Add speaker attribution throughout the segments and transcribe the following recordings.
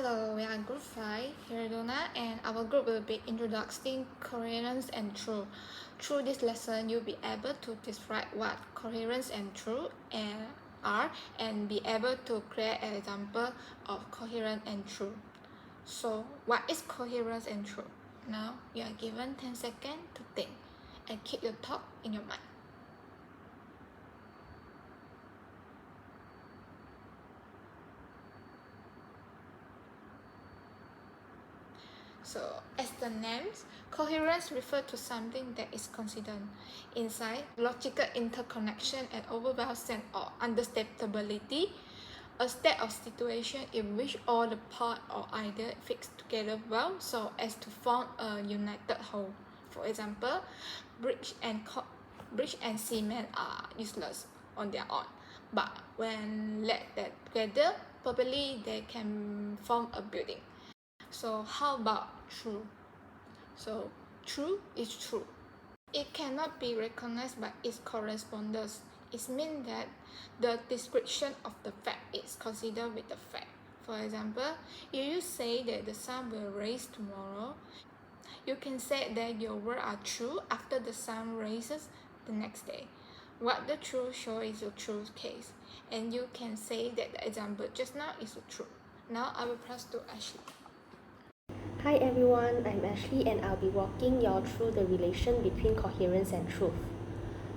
Speaker 1: Hello, we are Group 5, Hiradona, and our group will be introducing coherence and truth. Through this lesson, you'll be able to describe what coherence and truth are and be able to create an example of coherence and truth. So, what is coherence and truth? Now, you are given 10 seconds to think and keep your thought in your mind. So, as the names, coherence refers to something that is consistent inside logical interconnection and overall sense or understandability, a state of situation in which all the parts or ideas fit together well so as to form a united whole. For example, bricks and cement are useless on their own, but when let that together properly, they can form a building. So how about true? So true is true. It cannot be recognized by its correspondence. It means that the description of the fact is considered with the fact. For example, if you say that the sun will rise tomorrow, you can say that your words are true after the sun rises the next day. What the truth shows is a true case, and you can say that the example just now is a true. Now I will pass to Ashley.
Speaker 2: Hi everyone, I'm Ashley and I'll be walking you all through the relation between coherence and truth.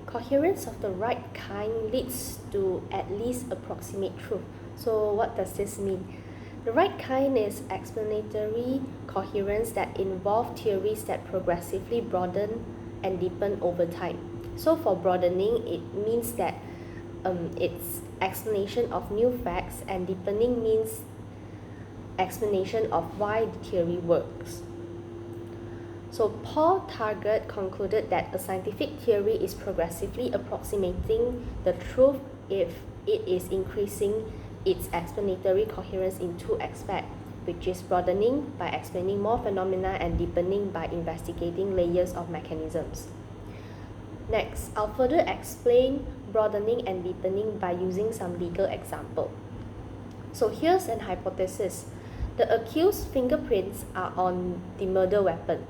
Speaker 2: Coherence of the right kind leads to at least approximate truth. So what does this mean? The right kind is explanatory coherence that involve theories that progressively broaden and deepen over time. So for broadening, it means that it's explanation of new facts, and deepening means explanation of why the theory works. So Paul Target concluded that a scientific theory is progressively approximating the truth if it is increasing its explanatory coherence in two aspects, which is broadening by explaining more phenomena and deepening by investigating layers of mechanisms. Next, I'll further explain broadening and deepening by using some legal example. So here's an hypothesis. The accused's fingerprints are on the murder weapon.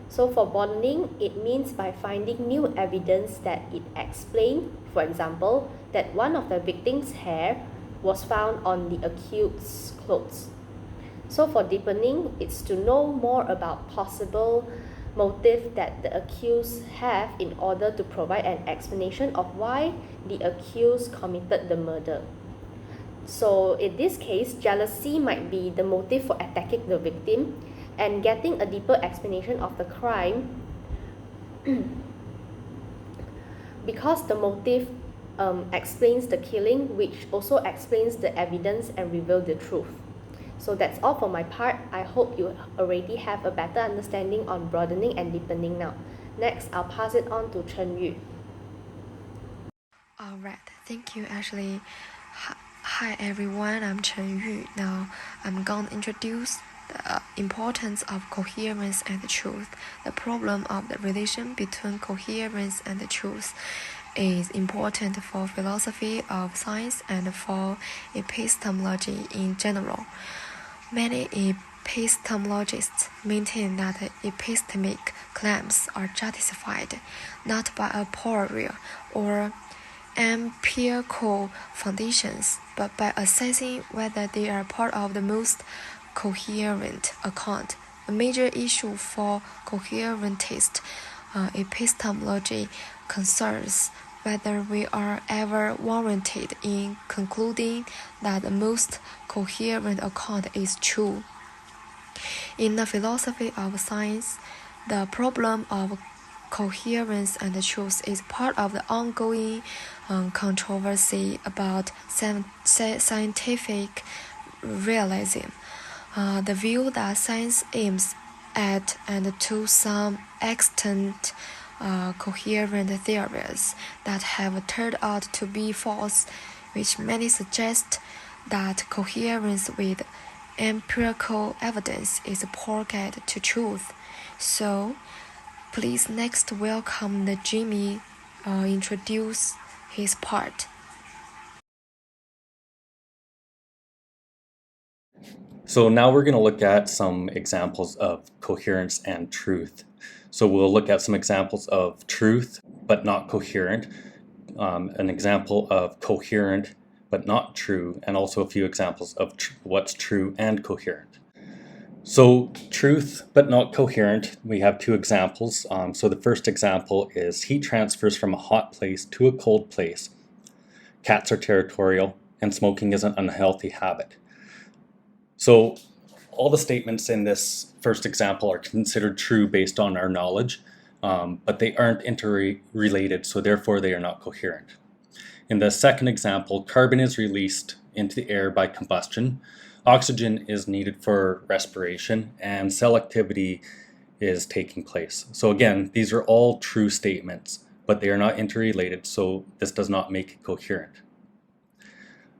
Speaker 2: So for broadening, it means by finding new evidence that it explains, for example, that one of the victim's hair was found on the accused's clothes. So for deepening, it's to know more about possible motive that the accused have in order to provide an explanation of why the accused committed the murder. So in this case, jealousy might be the motive for attacking the victim, and getting a deeper explanation of the crime because the motive explains the killing, which also explains the evidence and reveal the truth. So that's all for my part. I hope you already have a better understanding on broadening and deepening now. Next, I'll pass it on to Chen Yu.
Speaker 3: Alright, thank you Ashley. Hi everyone, I'm Chen Yu. Now I'm going to introduce the importance of coherence and the truth. The problem of the relation between coherence and the truth is important for philosophy of science and for epistemology in general. Many epistemologists maintain that epistemic claims are justified not by a priori or empirical foundations, but by assessing whether they are part of the most coherent account. A major issue for coherentist epistemology concerns whether we are ever warranted in concluding that the most coherent account is true. In the philosophy of science, the problem of coherence and truth is part of the ongoing controversy about scientific realism. The view that science aims at and to some extent coherent theories that have turned out to be false, which many suggest that coherence with empirical evidence is a poor guide to truth. So, please next welcome the Jimmy introduce his part.
Speaker 4: So now we're going to look at some examples of coherence and truth. So we'll look at some examples of truth but not coherent, an example of coherent but not true, and also a few examples of what's true and coherent. So truth but not coherent, we have two examples. So the first example is heat transfers from a hot place to a cold place. Cats are territorial, and smoking is an unhealthy habit. So all the statements in this first example are considered true based on our knowledge, but they aren't interrelated, so therefore they are not coherent. In the second example, carbon is released into the air by combustion, oxygen is needed for respiration, and cell activity is taking place. So again, these are all true statements, but they are not interrelated, so this does not make it coherent.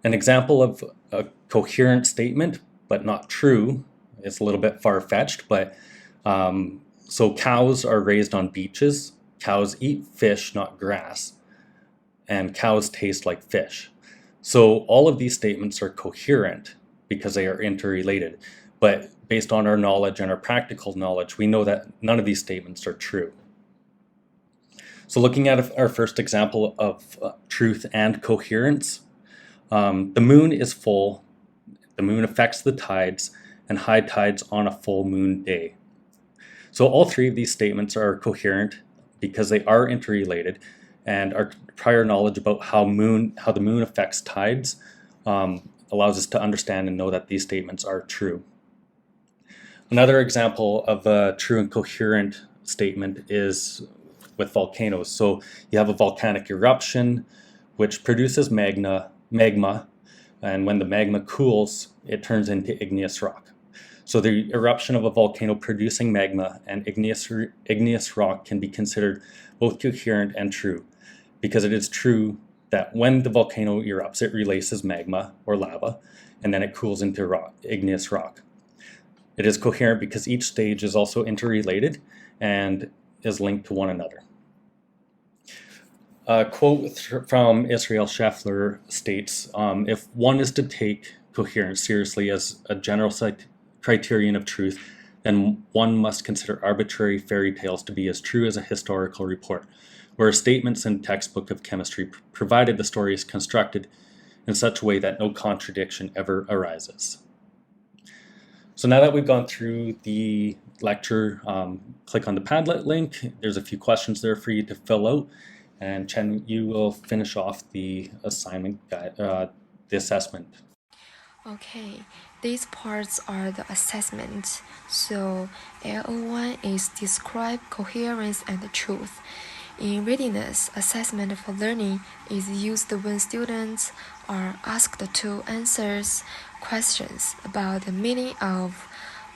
Speaker 4: An example of a coherent statement, but not true, is a little bit far-fetched, but so cows are raised on beaches, cows eat fish, not grass, and cows taste like fish. So all of these statements are coherent because they are interrelated, but based on our knowledge and our practical knowledge, we know that none of these statements are true. So looking at our first example of truth and coherence, the moon is full, the moon affects the tides, and high tides on a full moon day. So all three of these statements are coherent because they are interrelated, and our prior knowledge about how the moon affects tides allows us to understand and know that these statements are true. Another example of a true and coherent statement is with volcanoes. So you have a volcanic eruption which produces magma, and when the magma cools, it turns into igneous rock. So the eruption of a volcano producing magma and igneous rock can be considered both coherent and true, because it is true that when the volcano erupts, it releases magma or lava, and then it cools into igneous rock. It is coherent because each stage is also interrelated and is linked to one another. A quote from Israel Scheffler states, if one is to take coherence seriously as a general criterion of truth, then one must consider arbitrary fairy tales to be as true as a historical report, where statements in textbook of chemistry, provided the story is constructed in such a way that no contradiction ever arises. So now that we've gone through the lecture, click on the Padlet link. There's a few questions there for you to fill out. And Chen, you will finish off the assignment guide, the assessment.
Speaker 3: Okay, these parts are the assessment. So LO1 is describe coherence and truth. In readiness, assessment for learning is used when students are asked to answer questions about the meaning of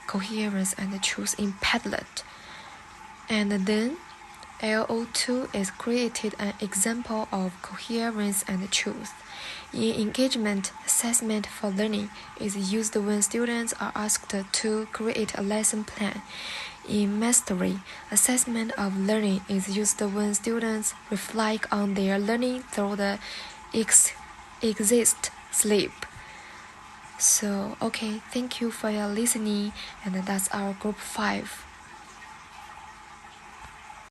Speaker 3: coherence and truth in Padlet. And then LO2 is created an example of coherence and truth. In engagement, assessment for learning is used when students are asked to create a lesson plan. In mastery, assessment of learning is used when students reflect on their learning through the exist sleep. So, okay, thank you for your listening, and that's our group 5.